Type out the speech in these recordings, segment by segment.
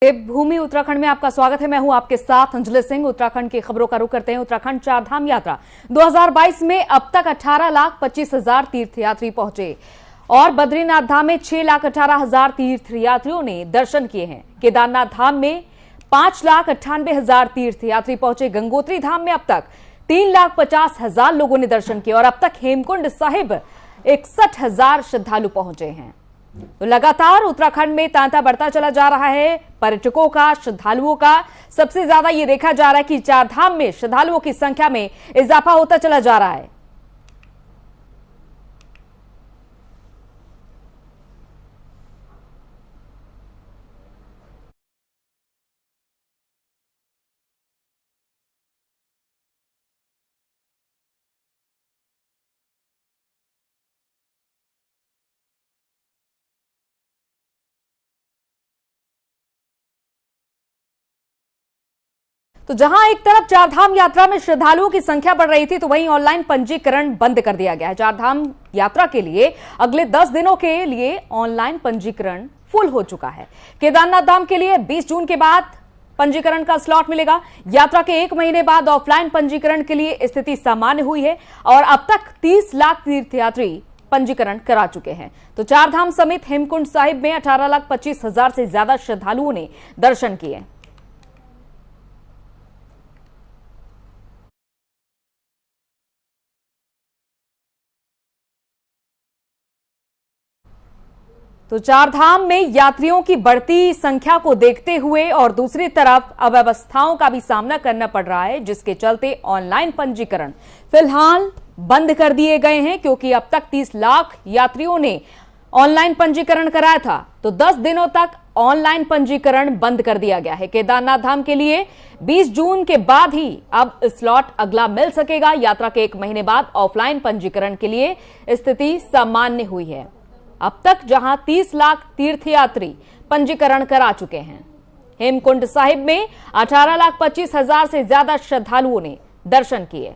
देवभूमि उत्तराखंड में आपका स्वागत है। मैं हूं आपके साथ अंजलि सिंह। उत्तराखंड की खबरों का रुख करते हैं। उत्तराखंड चारधाम यात्रा 2022 में अब तक 18,25,000 तीर्थयात्री पहुंचे और बद्रीनाथ धाम में 6,18,000 तीर्थयात्रियों ने दर्शन किए हैं। केदारनाथ धाम में 5,98,000 तीर्थयात्री पहुंचे। गंगोत्री धाम में अब तक 3,50,000 लोगों ने दर्शन किए और अब तक हेमकुंड साहिब 61,000 श्रद्धालु पहुंचे हैं। तो लगातार उत्तराखंड में तांता बढ़ता चला जा रहा है पर्यटकों का, श्रद्धालुओं का। सबसे ज्यादा ये देखा जा रहा है कि चारधाम में श्रद्धालुओं की संख्या में इजाफा होता चला जा रहा है। तो जहां एक तरफ चारधाम यात्रा में श्रद्धालुओं की संख्या बढ़ रही थी, तो वहीं ऑनलाइन पंजीकरण बंद कर दिया गया है। चारधाम यात्रा के लिए अगले 10 दिनों के लिए ऑनलाइन पंजीकरण फुल हो चुका है। केदारनाथ धाम के लिए 20 जून के बाद पंजीकरण का स्लॉट मिलेगा। यात्रा के 1 महीने बाद ऑफलाइन पंजीकरण के लिए स्थिति सामान्य हुई है और अब तक 30 लाख तीर्थयात्री पंजीकरण करा चुके हैं। तो चारधाम समेत हेमकुंड साहिब में 18,25,000 से ज्यादा श्रद्धालुओं ने दर्शन किए। तो चारधाम में यात्रियों की बढ़ती संख्या को देखते हुए और दूसरी तरफ अव्यवस्थाओं का भी सामना करना पड़ रहा है, जिसके चलते ऑनलाइन पंजीकरण फिलहाल बंद कर दिए गए हैं, क्योंकि अब तक 30 लाख यात्रियों ने ऑनलाइन पंजीकरण कराया था। तो 10 दिनों तक ऑनलाइन पंजीकरण बंद कर दिया गया है। केदारनाथ धाम के लिए 20 जून के बाद ही अब स्लॉट अगला मिल सकेगा। यात्रा के 1 महीने बाद ऑफलाइन पंजीकरण के लिए स्थिति सामान्य हुई है। अब तक जहां 30 लाख तीर्थयात्री पंजीकरण करा चुके हैं, हेमकुंड साहिब में 18,25,000 से ज्यादा श्रद्धालुओं ने दर्शन किए।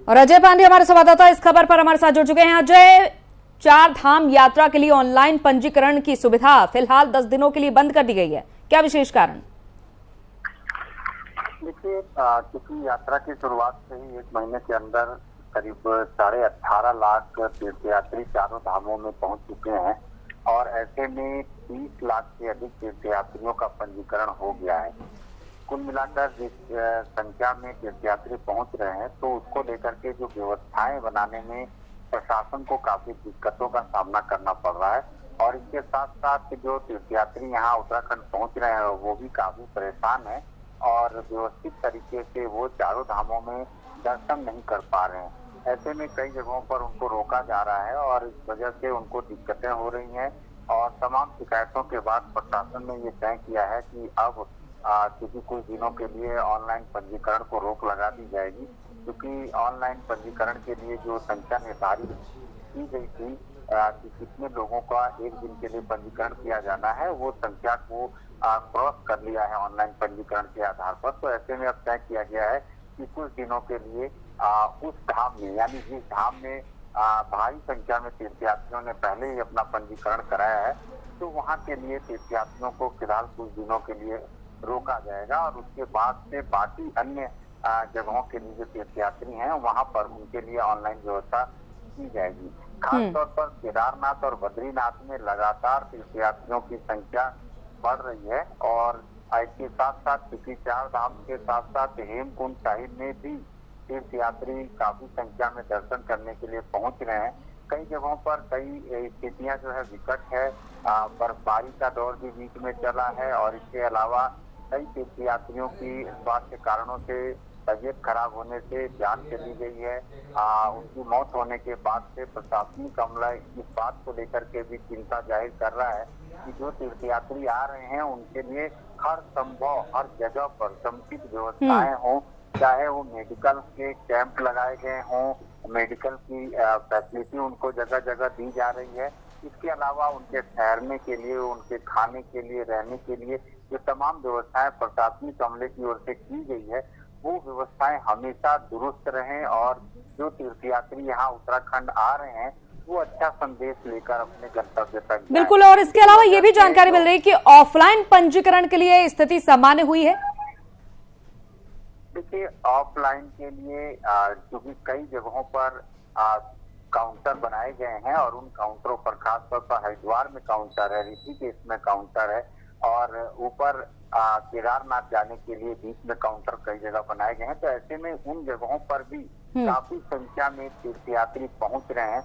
और अजय पांडे हमारे संवाददाता इस खबर पर हमारे साथ जुड़ चुके हैं। अजय, चार धाम यात्रा के लिए ऑनलाइन पंजीकरण की सुविधा फिलहाल 10 दिनों के लिए बंद कर दी गई है, क्या विशेष कारण? देखिए, क्योंकि यात्रा की शुरुआत से ही 1 महीने के अंदर करीब 18.5 लाख तीर्थयात्री चारों धामों में पहुंच चुके हैं और ऐसे में 30 लाख से अधिक तीर्थयात्रियों का पंजीकरण हो गया है। कुल मिलाकर जिस संख्या में तीर्थयात्री पहुंच रहे हैं, तो उसको लेकर के जो व्यवस्थाएं बनाने में प्रशासन को काफी दिक्कतों का सामना करना पड़ रहा है और इसके साथ साथ जो तीर्थयात्री यहाँ उत्तराखंड पहुंच रहे हैं वो भी काफी परेशान है और व्यवस्थित तरीके से वो चारों धामों में दर्शन नहीं कर पा रहे हैं। ऐसे में कई जगहों पर उनको रोका जा रहा है और इस वजह से उनको दिक्कतें हो रही हैं और तमाम शिकायतों के बाद प्रशासन ने ये तय किया है कि अब क्योंकि कुछ दिनों के लिए ऑनलाइन पंजीकरण को रोक लगा दी जाएगी, क्योंकि ऑनलाइन पंजीकरण के लिए जो संख्या निर्धारित की गई थी कि कितने लोगों का 1 दिन के लिए पंजीकरण किया जाना है, वो संख्या को क्रॉस कर लिया है ऑनलाइन पंजीकरण के आधार पर। तो ऐसे में अब तय किया गया है कि कुछ दिनों के लिए उस धाम में, यानी जिस धाम में भारी संख्या में तीर्थयात्रियों ने पहले ही अपना पंजीकरण कराया है, तो वहां के लिए तीर्थयात्रियों को फिलहाल कुछ दिनों के लिए रोका जाएगा और उसके बाद से बाकी अन्य जगहों के लिए जो तीर्थयात्री हैं वहां पर उनके लिए ऑनलाइन व्यवस्था की जाएगी। खासतौर पर केदारनाथ और बद्रीनाथ में लगातार तीर्थयात्रियों की संख्या बढ़ रही है और इसके साथ साथ क्योंकि चार धाम के साथ साथ हेमकुंड साहिब में भी तीर्थयात्री काफी संख्या में दर्शन करने के लिए पहुंच रहे हैं। कई जगहों पर कई स्थितियां जो है विकट है, बर्फबारी का दौर भी बीच में चला है और इसके अलावा कई तीर्थयात्रियों की स्वास्थ्य कारणों से तबीयत खराब होने से जान चली गई है। उनकी मौत होने के बाद से प्रशासनिक अमला इस बात को लेकर के भी चिंता जाहिर कर रहा है कि जो तीर्थयात्री आ रहे हैं उनके लिए हर संभव हर जगह पर समुचित व्यवस्थाएं हों, चाहे वो मेडिकल के कैंप लगाए गए हों, मेडिकल की फैसिलिटी उनको जगह जगह दी जा रही है। इसके अलावा उनके ठहरने के लिए, उनके खाने के लिए, रहने के लिए जो तमाम व्यवस्थाएं प्रशासनिक अमले की ओर से की गई है, वो व्यवस्थाएं हमेशा दुरुस्त रहें और जो तीर्थयात्री यहाँ उत्तराखंड आ रहे हैं वो अच्छा संदेश लेकर अपने गंतव्य तक जाएं। बिल्कुल, और इसके अलावा ये भी जानकारी मिल रही है कि ऑफलाइन पंजीकरण के लिए स्थिति सामान्य हुई है। देखिए, ऑफलाइन के लिए क्योंकि कई जगहों पर काउंटर बनाए गए हैं और उन काउंटरों पर खासतौर पर हरिद्वार में काउंटर है, ऋषिकेश में काउंटर है और ऊपर केदारनाथ जाने के लिए बीच में काउंटर कई जगह बनाए गए हैं। तो ऐसे में उन जगहों पर भी काफी संख्या में तीर्थयात्री पहुंच रहे हैं।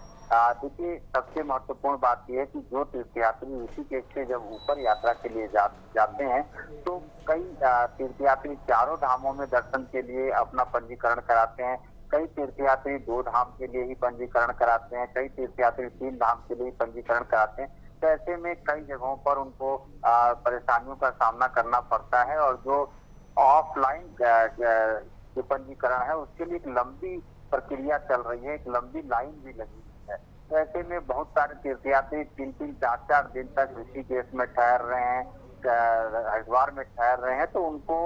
देखिए, सबसे महत्वपूर्ण बात यह है कि जो तीर्थयात्री ऋषिकेश से जब ऊपर यात्रा के लिए जाते हैं तो कई तीर्थयात्री चारों धामों में दर्शन के लिए अपना पंजीकरण कराते हैं। कई तीर्थयात्री 2 धाम के लिए ही पंजीकरण कराते हैं, कई तीर्थयात्री 3 धाम के लिए पंजीकरण कराते हैं। तो ऐसे में कई जगहों पर उनको परेशानियों का सामना करना पड़ता है और जो ऑफलाइन जो पंजीकरण है उसके लिए एक लंबी प्रक्रिया चल रही है, एक लंबी लाइन भी लगी हुई है। तो ऐसे में बहुत सारे तीर्थयात्री 3-3, 4-4 दिन तक ऋषिकेश में ठहर रहे हैं, हरिद्वार में ठहर रहे हैं, तो उनको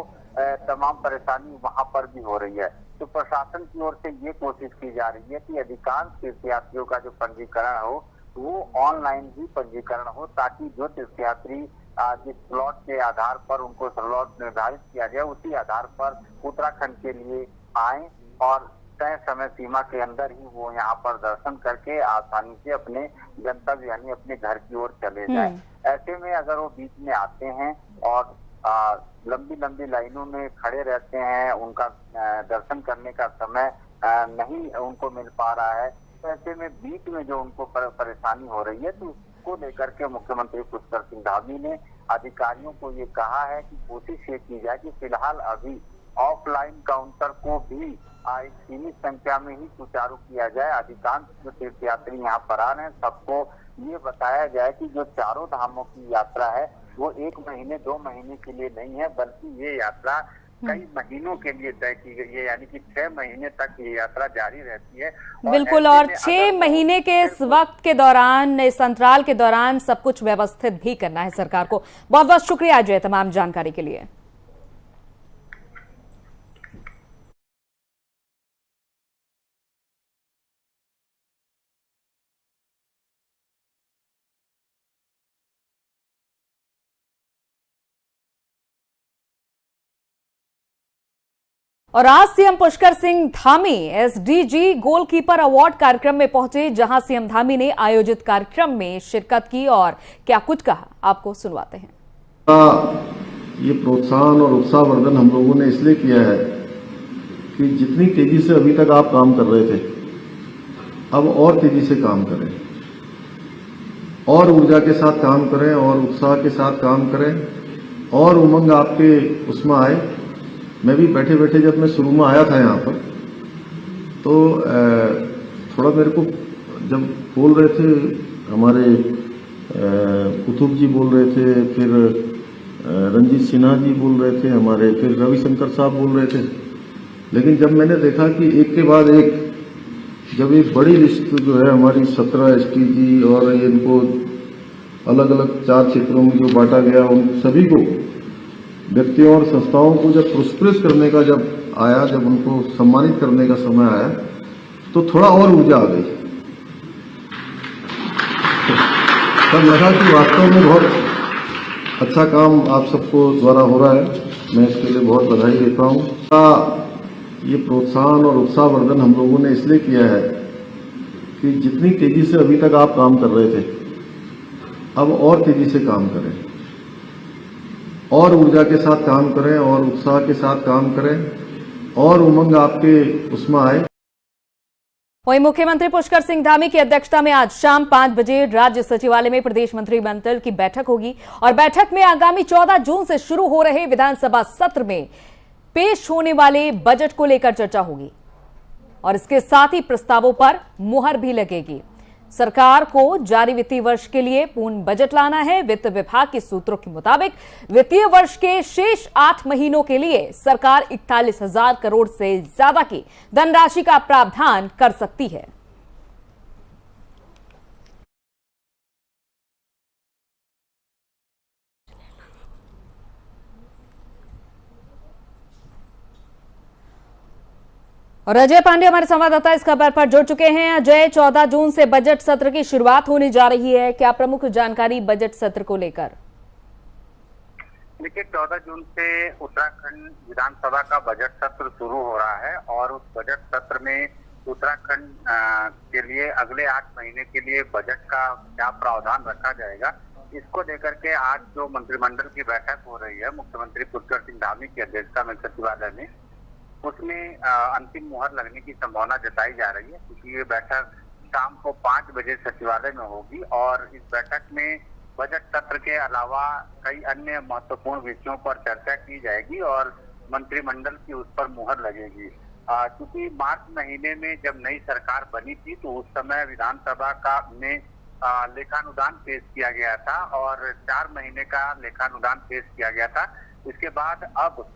तमाम परेशानी वहां पर भी हो रही है। तो प्रशासन की ओर से ये कोशिश की जा रही है कि अधिकांश तीर्थयात्रियों का जो पंजीकरण हो वो ऑनलाइन ही पंजीकरण हो, ताकि जो तीर्थयात्री जिस स्लॉट के आधार पर उनको स्लॉट निर्धारित किया गया उसी आधार पर उत्तराखंड के लिए आए और तय समय सीमा के अंदर ही वो यहाँ पर दर्शन करके आसानी से अपने गंतव्य यानी अपने घर की ओर चले जाएं। ऐसे में अगर वो बीच में आते हैं और लंबी लंबी लाइनों में खड़े रहते हैं, उनका दर्शन करने का समय नहीं उनको मिल पा रहा है, तो ऐसे में बीच में जो उनको परेशानी हो रही है, तो उसको लेकर के मुख्यमंत्री पुष्कर सिंह धामी ने अधिकारियों को ये कहा है कि कोशिश ये की जाए कि फिलहाल अभी ऑफलाइन काउंटर को भी एक सीमित संख्या में ही सुचारू किया जाए। अधिकांश जो तीर्थयात्री यहाँ पर आ रहे हैं सबको ये बताया जाए कि जो चारों धामों की यात्रा है वो 1 महीने 2 महीने के लिए नहीं है, बल्कि ये यात्रा कई महीनों के लिए तय की गई है, यानी कि 6 महीने तक ये यात्रा जारी रहती है। बिल्कुल, और 6 महीने के इस वक्त के दौरान, इस अंतराल के दौरान सब कुछ व्यवस्थित भी करना है सरकार को। बहुत बहुत शुक्रिया अजय तमाम जानकारी के लिए। और आज CM Pushkar Singh Dhami SDG goalkeeper award कार्यक्रम में पहुंचे, जहां सीएम धामी ने आयोजित कार्यक्रम में शिरकत की और क्या कुछ कहा, आपको सुनवाते हैं। ये प्रोत्साहन और उत्साहवर्धन हम लोगों ने इसलिए किया है कि जितनी तेजी से अभी तक आप काम कर रहे थे, अब और तेजी से काम करें और ऊर्जा के साथ काम करें और उत्साह के साथ काम करें और उमंग आपके उसमें आए। मैं भी बैठे बैठे जब मैं शुरू में आया था यहाँ पर तो थोड़ा मेरे को जब बोल रहे थे हमारे कुतुब जी बोल रहे थे, फिर रंजीत सिन्हा जी बोल रहे थे हमारे, फिर रविशंकर साहब बोल रहे थे, लेकिन जब मैंने देखा कि एक के बाद एक जब एक बड़ी लिस्ट जो है हमारी 17 एसटीजी और इनको अलग अलग 4 क्षेत्रों में जो बांटा गया, उन सभी को व्यक्तियों और संस्थाओं को जब पुरस्कृत करने का जब आया, जब उनको सम्मानित करने का समय आया, तो थोड़ा और ऊर्जा आ गई। तब लगा कि वास्तव में बहुत अच्छा काम आप सबको द्वारा हो रहा है, मैं इसके लिए बहुत बधाई देता हूँ। ये प्रोत्साहन और उत्साहवर्धन हम लोगों ने इसलिए किया है कि जितनी तेजी से अभी तक आप काम कर रहे थे, अब और तेजी से काम करें और ऊर्जा के साथ काम करें और उत्साह के साथ काम करें और उमंग आपके उसमें आए। वहीं मुख्यमंत्री पुष्कर सिंह धामी की अध्यक्षता में आज शाम 5 बजे राज्य सचिवालय में प्रदेश मंत्रिमंडल की बैठक होगी और बैठक में आगामी 14 जून से शुरू हो रहे विधानसभा सत्र में पेश होने वाले बजट को लेकर चर्चा होगी और इसके साथ ही प्रस्तावों पर मुहर भी लगेगी। सरकार को जारी वित्तीय वर्ष के लिए पूर्ण बजट लाना है। वित्त विभाग के सूत्रों के मुताबिक वित्तीय वर्ष के शेष 8 महीनों के लिए सरकार 41,000 करोड़ से ज्यादा की धनराशि का प्रावधान कर सकती है। और अजय पांडे हमारे संवाददाता इस खबर पर जुड़ चुके हैं। अजय, 14 जून से बजट सत्र की शुरुआत होने जा रही है, क्या प्रमुख जानकारी बजट सत्र को लेकर? देखिए, 14 जून से उत्तराखंड विधानसभा का बजट सत्र शुरू हो रहा है और उस बजट सत्र में उत्तराखंड के लिए अगले 8 महीने के लिए बजट का क्या प्रावधान रखा जाएगा, इसको लेकर के आज जो मंत्रिमंडल की बैठक हो रही है मुख्यमंत्री पुष्कर सिंह धामी की अध्यक्षता में सचिवालय में, उसमें अंतिम मुहर लगने की संभावना जताई जा रही है, क्योंकि ये बैठक शाम को 5 बजे सचिवालय में होगी और इस बैठक में बजट सत्र के अलावा कई अन्य महत्वपूर्ण विषयों पर चर्चा की जाएगी और मंत्रिमंडल की उस पर मुहर लगेगी। क्योंकि मार्च महीने में जब नई सरकार बनी थी तो उस समय विधानसभा का में लेखानुदान पेश किया गया था और 4 महीने का लेखानुदान पेश किया गया था। इसके बाद अब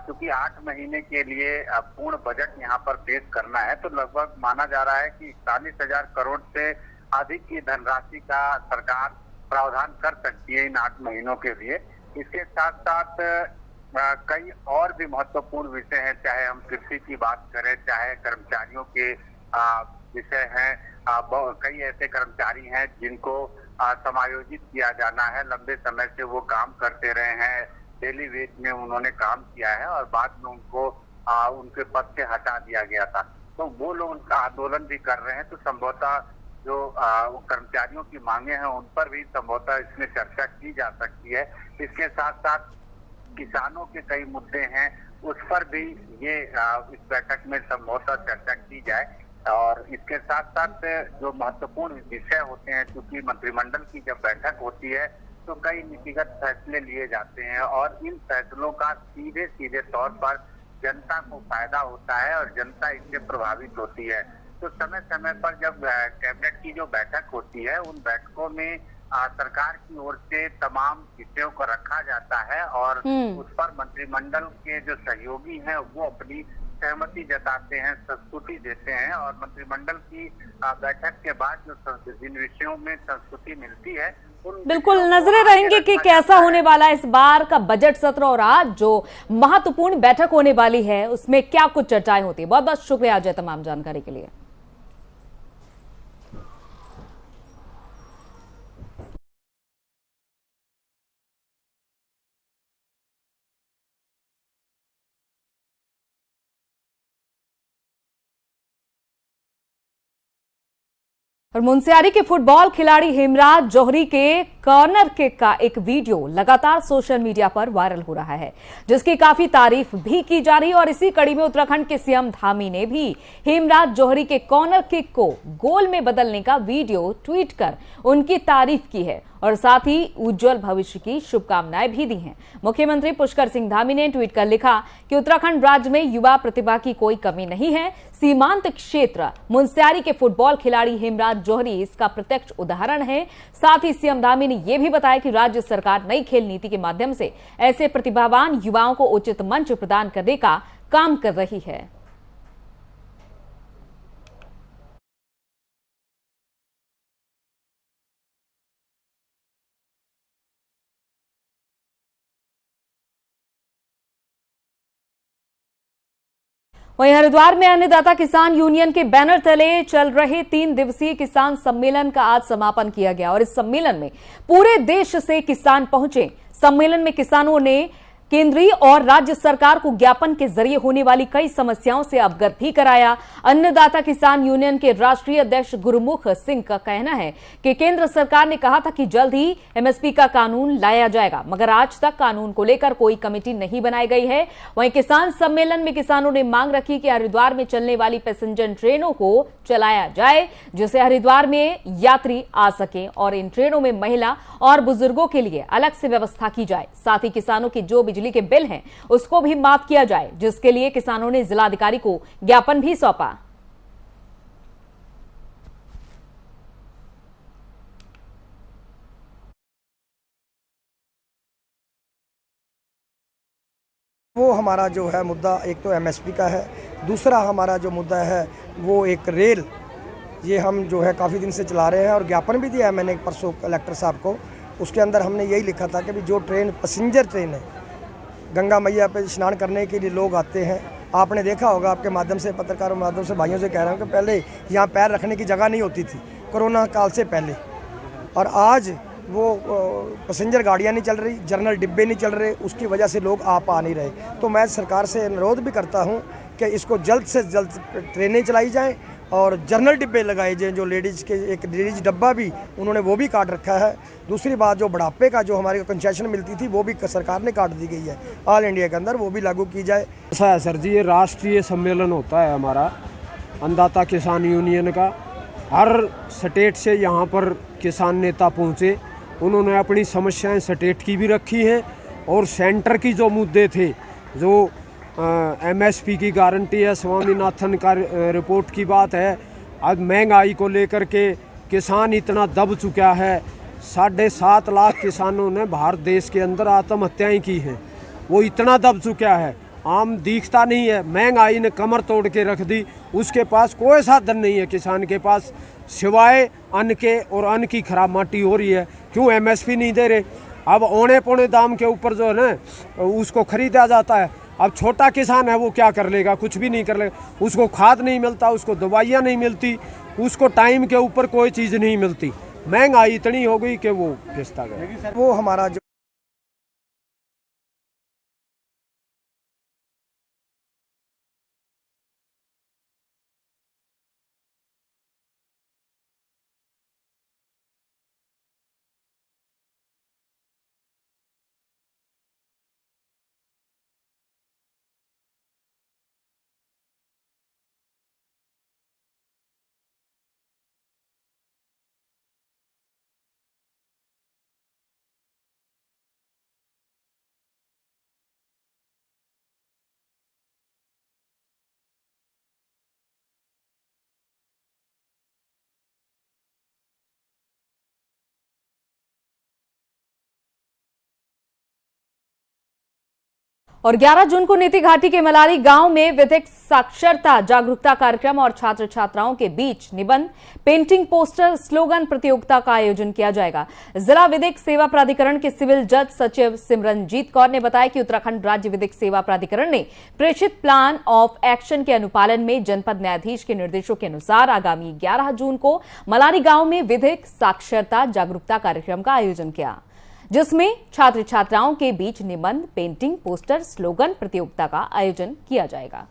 चूंकि 8 महीने के लिए पूर्ण बजट यहाँ पर पेश करना है, तो लगभग माना जा रहा है कि 41,000 करोड़ से अधिक की धनराशि का सरकार प्रावधान कर सकती है इन 8 महीनों के लिए। इसके साथ साथ कई और भी महत्वपूर्ण विषय हैं, चाहे हम कृषि की बात करें, चाहे कर्मचारियों के विषय हैं। कई ऐसे कर्मचारी हैं जिनको समायोजित किया जाना है, लंबे समय से वो काम करते रहे हैं, डेली वेज में उन्होंने काम किया है और बाद में उनको उनके पद से हटा दिया गया था, तो वो लोग उनका आंदोलन भी कर रहे हैं। तो संभवतः जो कर्मचारियों की मांगे हैं उन पर भी संभवतः इसमें चर्चा की जा सकती है। इसके साथ साथ किसानों के कई मुद्दे हैं, उस पर भी ये इस बैठक में संभवतः चर्चा की जाए। और इसके साथ साथ जो महत्वपूर्ण विषय होते हैं, क्योंकि मंत्रिमंडल की जब बैठक होती है तो कई नीतिगत फैसले लिए जाते हैं और इन फैसलों का सीधे सीधे तौर पर जनता को फायदा होता है और जनता इससे प्रभावित होती है। तो समय समय पर जब कैबिनेट की जो बैठक होती है, उन बैठकों में सरकार की ओर से तमाम विषयों को रखा जाता है और उस पर मंत्रिमंडल के जो सहयोगी हैं वो अपनी सहमति जताते हैं, संस्तुति देते हैं और मंत्रिमंडल की बैठक के बाद जो जिन विषयों में संस्तुति मिलती है, बिल्कुल नजरें रहेंगे कि कैसा होने वाला है इस बार का बजट सत्र और आज जो महत्वपूर्ण बैठक होने वाली है उसमें क्या कुछ चर्चाएं होती है। बहुत बहुत शुक्रिया अजय तमाम जानकारी के लिए। और मुनस्यारी के फुटबॉल खिलाड़ी हेमराज जौहरी के कॉर्नर किक का एक वीडियो लगातार सोशल मीडिया पर वायरल हो रहा है, जिसकी काफी तारीफ भी की जा रही है। और इसी कड़ी में उत्तराखंड के सीएम धामी ने भी हेमराज जौहरी के कॉर्नर किक को गोल में बदलने का वीडियो ट्वीट कर उनकी तारीफ की है और साथ ही उज्जवल भविष्य की शुभकामनाएं भी दी हैं। मुख्यमंत्री पुष्कर सिंह धामी ने ट्वीट कर लिखा कि उत्तराखंड राज्य में युवा प्रतिभा की कोई कमी नहीं है। सीमांत क्षेत्र मुनस्यारी के फुटबॉल खिलाड़ी हेमराज जौहरी इसका प्रत्यक्ष उदाहरण है। साथ ही सीएम धामी ने यह भी बताया कि राज्य सरकार नई खेल नीति के माध्यम से ऐसे प्रतिभावान युवाओं को उचित मंच प्रदान करने का काम कर रही है। वहीं हरिद्वार में अन्नदाता किसान यूनियन के बैनर तले चल रहे 3 दिवसीय किसान सम्मेलन का आज समापन किया गया और इस सम्मेलन में पूरे देश से किसान पहुंचे। सम्मेलन में किसानों ने केंद्रीय और राज्य सरकार को ज्ञापन के जरिए होने वाली कई समस्याओं से अवगत भी कराया। अन्नदाता किसान यूनियन के राष्ट्रीय अध्यक्ष गुरुमुख सिंह का कहना है कि केंद्र सरकार ने कहा था कि जल्द ही एमएसपी का कानून लाया जाएगा, मगर आज तक कानून को लेकर कोई कमेटी नहीं बनाई गई है। वहीं किसान सम्मेलन में किसानों ने मांग रखी कि हरिद्वार में चलने वाली पैसेंजर ट्रेनों को चलाया जाए, जिससे हरिद्वार में यात्री आ सके और इन ट्रेनों में महिला और बुजुर्गों के लिए अलग से व्यवस्था की जाए। साथ ही किसानों की जो बिजली के बिल हैं उसको भी माफ किया जाए, जिसके लिए किसानों ने जिलाधिकारी को ज्ञापन भी सौंपा। वो हमारा जो है मुद्दा एक तो एमएसपी का है, दूसरा हमारा जो मुद्दा है वो एक रेल, ये हम जो है काफ़ी दिन से चला रहे हैं और ज्ञापन भी दिया है मैंने परसों कलेक्टर साहब को। उसके अंदर हमने यही लिखा था कि जो ट्रेन पैसेंजर ट्रेन है, गंगा मैया पे स्नान करने के लिए लोग आते हैं आपने देखा होगा, आपके माध्यम से, पत्रकारों के माध्यम से भाइयों से कह रहा हूँ कि पहले यहाँ पैर रखने की जगह नहीं होती थी कोरोना काल से पहले, और आज वो पैसेंजर गाड़ियाँ नहीं चल रही, जनरल डिब्बे नहीं चल रहे, उसकी वजह से लोग आ पा नहीं रहे। तो मैं सरकार से अनुरोध भी करता हूँ कि इसको जल्द से जल्द ट्रेनें चलाई जाएँ और जनरल डिब्बे लगाए जाएँ। जो लेडीज़ के एक लेडीज़ डब्बा भी उन्होंने वो भी काट रखा है। दूसरी बात, जो बुढ़ापे का जो हमारे को कंसेशन मिलती थी वो भी सरकार ने काट दी गई है ऑल इंडिया के अंदर, वो भी लागू की जाए। ऐसा है सर जी, ये राष्ट्रीय सम्मेलन होता है हमारा अन्नदाता किसान यूनियन का। हर स्टेट से यहाँ पर किसान नेता पहुँचे, उन्होंने अपनी समस्याएं स्टेट की भी रखी हैं और सेंटर की जो मुद्दे थे, जो एमएसपी की गारंटी है, स्वामीनाथन का रिपोर्ट की बात है, आज महंगाई को लेकर के किसान इतना दब चुका है। 7.5 लाख किसानों ने भारत देश के अंदर आत्महत्याएं की हैं, वो इतना दब चुका है, आम दिखता नहीं है। महंगाई ने कमर तोड़ के रख दी, उसके पास कोई साधन नहीं है किसान के पास सिवाय अन्न के, और अन्न की खराब माटी हो रही है। क्यों एमएसपी नहीं दे रहे? अब औने पौने दाम के ऊपर जो है ना उसको खरीदा जाता है। अब छोटा किसान है वो क्या कर लेगा? कुछ भी नहीं कर लेगा। उसको खाद नहीं मिलता, उसको दवाइयाँ नहीं मिलती, उसको टाइम के ऊपर कोई चीज़ नहीं मिलती। महंगाई इतनी हो गई कि वो पिसता गया। वो हमारा जो और 11 जून को नीति घाटी के मलारी गांव में विधिक साक्षरता जागरूकता कार्यक्रम और छात्र छात्राओं के बीच निबंध, पेंटिंग, पोस्टर, स्लोगन प्रतियोगिता का आयोजन किया जाएगा। जिला विधिक सेवा प्राधिकरण के सिविल जज सचिव सिमरनजीत कौर ने बताया कि उत्तराखंड राज्य विधिक सेवा प्राधिकरण ने प्रेषित प्लान ऑफ एक्शन के अनुपालन में जनपद न्यायाधीश के निर्देशों के अनुसार आगामी 11 जून को मलारी गांव में विधिक साक्षरता जागरूकता कार्यक्रम का आयोजन किया, जिसमें छात्र छात्राओं के बीच निबंध, पेंटिंग, पोस्टर, स्लोगन प्रतियोगिता का आयोजन किया जाएगा।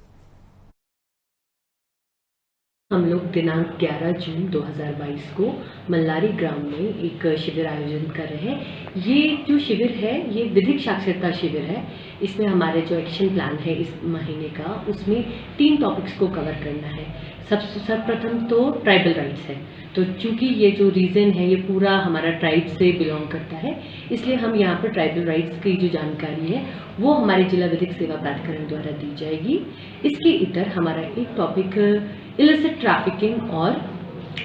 हम लोग दिनांक 11 जून 2022 को मल्लारी ग्राम में एक शिविर आयोजन कर रहे हैं। ये जो शिविर है ये विधिक साक्षरता शिविर है। इसमें हमारे जो एक्शन प्लान है इस महीने का, उसमें 3 टॉपिक्स को कवर करना है। सर्वप्रथम तो ट्राइबल राइट्स है, तो चूंकि ये जो रीजन है ये पूरा हमारा ट्राइब से बिलोंग करता है, इसलिए हम यहाँ पर ट्राइबल राइट्स की जो जानकारी है वो हमारे जिला विधिक सेवा प्राधिकरण द्वारा दी जाएगी। इसके इतर हमारा एक टॉपिक इलिसिट ट्रैफिकिंग और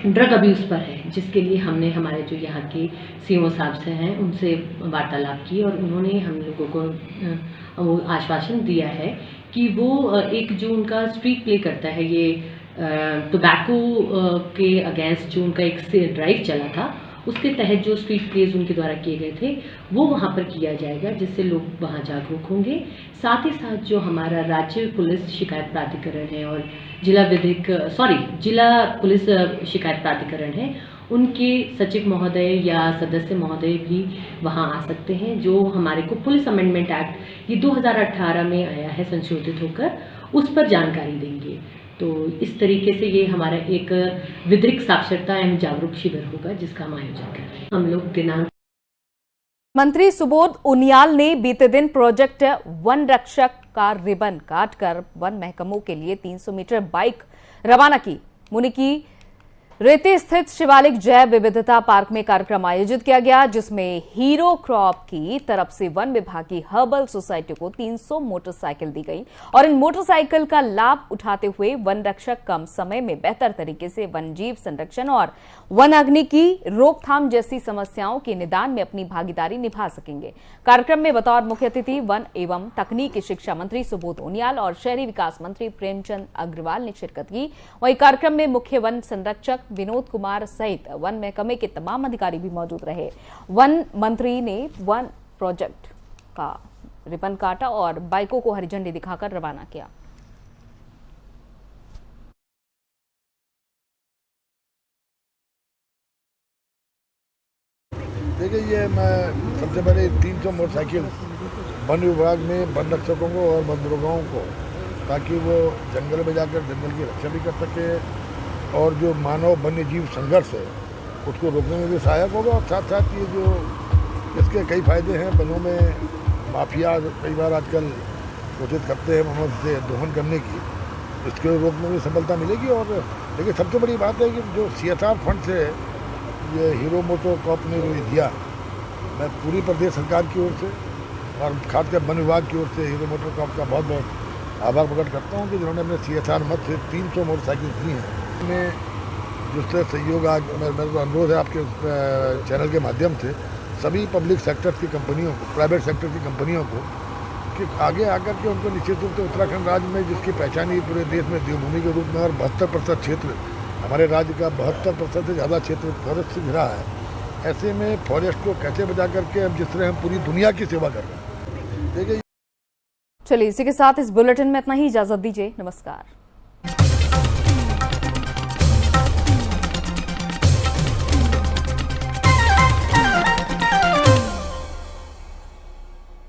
ड्रग अब्यूज़ पर है, जिसके लिए हमने हमारे जो यहाँ के सीओ साहब से हैं उनसे वार्तालाप की और उन्होंने हम लोगों को वो आश्वासन दिया है कि वो 1 जून का स्ट्रीट प्ले करता है। ये टोबैको के अगेंस्ट जो उनका एक ड्राइव चला था, उसके तहत जो स्ट्रीट प्लेज उनके द्वारा किए गए थे वो वहाँ पर किया जाएगा, जिससे लोग वहाँ जागरूक होंगे। साथ ही साथ जो हमारा राज्य पुलिस शिकायत प्राधिकरण है और जिला पुलिस शिकायत प्राधिकरण है, उनके सचिव महोदय या सदस्य महोदय भी वहाँ आ सकते हैं। जो हमारे को पुलिस अमेंडमेंट एक्ट ये 2018 में आया है संशोधित होकर, उस पर जानकारी देंगे। तो इस तरीके से ये हमारा एक विधिक साक्षरता एवं जागरूक शिविर होगा जिसका हम आयोजन कर रहे हैं। हम लोग दिनांक मंत्री सुबोध उनियाल ने बीते दिन प्रोजेक्ट वन रक्षक का रिबन काटकर वन महकमों के लिए 300 मीटर बाइक रवाना की। मुनि की रेती स्थित शिवालिक जैव विविधता पार्क में कार्यक्रम आयोजित किया गया, जिसमें हीरो क्रॉप की तरफ से वन विभाग की हर्बल सोसाइटी को 300 मोटरसाइकिल दी गई और इन मोटरसाइकिल का लाभ उठाते हुए वन रक्षक कम समय में बेहतर तरीके से वन जीव संरक्षण और वन अग्नि की रोकथाम जैसी समस्याओं के निदान में अपनी भागीदारी निभा सकेंगे। कार्यक्रम में बतौर मुख्य अतिथि वन एवं तकनीकी शिक्षा मंत्री सुबोध उनियाल और शहरी विकास मंत्री प्रेमचंद अग्रवाल ने शिरकत की। वहीं कार्यक्रम में मुख्य वन संरक्षक विनोद कुमार सहित वन महकमे के तमाम अधिकारी भी मौजूद रहे। वन मंत्री ने वन प्रोजेक्ट का रिबन काटा और बाइकों को हरी झंडी दिखाकर रवाना किया। देखिए, ये मैं सबसे पहले 300 मोटरसाइकिल वन विभाग में वन रक्षकों को और बंदरोगाओं को, ताकि वो जंगल में जाकर जंगल की रक्षा भी कर सके और जो मानव वन्य जीव संघर्ष है उसको रोकने में भी सहायक होगा। और साथ साथ ये जो इसके कई फायदे हैं, वनों में माफिया कई बार आजकल कोशिश करते हैं वनों से दोहन करने की, इसके रोकने में सफलता मिलेगी। और देखिए, सबसे बड़ी बात है कि जो CSR फंड से ये हीरो मोटो कॉर्प ने जो दिया, मैं पूरी प्रदेश सरकार की ओर से और खासकर वन विभाग की ओर से हीरो मोटो कॉर्प का बहुत बहुत आभार प्रकट करता हूँ कि जिन्होंने अपने CSR मद से 300 मोटरसाइकिल दी हैं। में जिससे सहयोग आज मेरा अनुरोध है आपके चैनल के माध्यम से सभी पब्लिक सेक्टर की कंपनियों को, प्राइवेट सेक्टर की कंपनियों को, कि आगे आकर के उनको निश्चित रूप से उत्तराखंड राज्य में जिसकी पहचान ही पूरे देश में देवभूमि के रूप में और 72% क्षेत्र, हमारे राज्य का 72% से ज़्यादा क्षेत्र फॉरेस्ट से घिरा है, ऐसे में फॉरेस्ट को कैसे बचा करके हम जिस तरह हम पूरी दुनिया की सेवा कर रहे हैं। देखिए, चलिए इसी के साथ इस बुलेटिन में इतना ही, इजाजत दीजिए, नमस्कार।